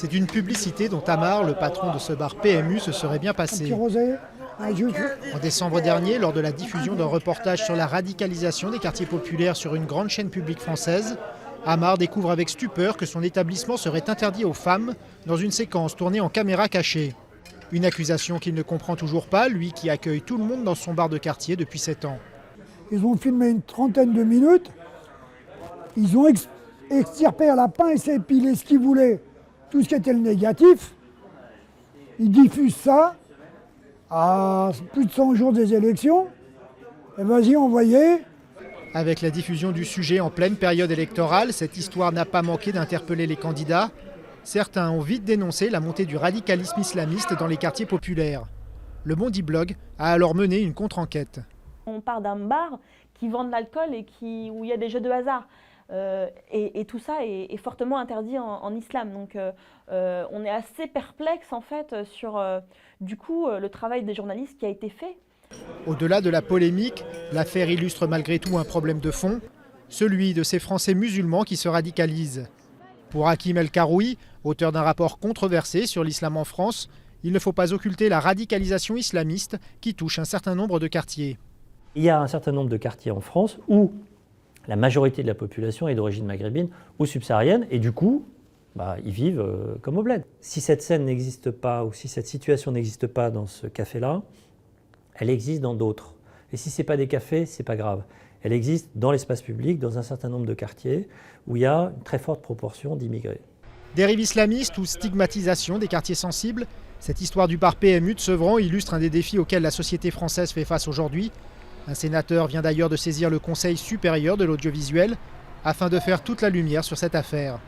C'est une publicité dont Amar, le patron de ce bar PMU, se serait bien passé. En décembre dernier, lors de la diffusion d'un reportage sur la radicalisation des quartiers populaires sur une grande chaîne publique française, Amar découvre avec stupeur que son établissement serait interdit aux femmes dans une séquence tournée en caméra cachée. Une accusation qu'il ne comprend toujours pas, lui qui accueille tout le monde dans son bar de quartier depuis 7 ans. Ils ont filmé une trentaine de minutes, ils ont extirpé à la pince et épilé ce qu'ils voulaient, tout ce qui était le négatif. Ils diffusent ça à plus de 100 jours des élections. Et vas-y, envoyez. Avec la diffusion du sujet en pleine période électorale, cette histoire n'a pas manqué d'interpeller les candidats. Certains ont vite dénoncé la montée du radicalisme islamiste dans les quartiers populaires. Le Bondi Blog a alors mené une contre-enquête. On part d'un bar qui vend de l'alcool et où il y a des jeux de hasard. Et tout ça est fortement interdit en islam. Donc on est assez perplexe en fait sur du coup le travail des journalistes qui a été fait. Au-delà de la polémique, l'affaire illustre malgré tout un problème de fond, celui de ces Français musulmans qui se radicalisent. Pour Hakim El Karoui, auteur d'un rapport controversé sur l'islam en France, il ne faut pas occulter la radicalisation islamiste qui touche un certain nombre de quartiers. Il y a un certain nombre de quartiers en France où la majorité de la population est d'origine maghrébine ou subsaharienne et du coup, ils vivent comme au bled. Si cette scène n'existe pas ou si cette situation n'existe pas dans ce café-là, elle existe dans d'autres. Et si ce n'est pas des cafés, ce n'est pas grave. Elle existe dans l'espace public, dans un certain nombre de quartiers où il y a une très forte proportion d'immigrés. Dérive islamiste ou stigmatisation des quartiers sensibles, cette histoire du bar PMU de Sevran illustre un des défis auxquels la société française fait face aujourd'hui. Un sénateur vient d'ailleurs de saisir le Conseil supérieur de l'audiovisuel afin de faire toute la lumière sur cette affaire.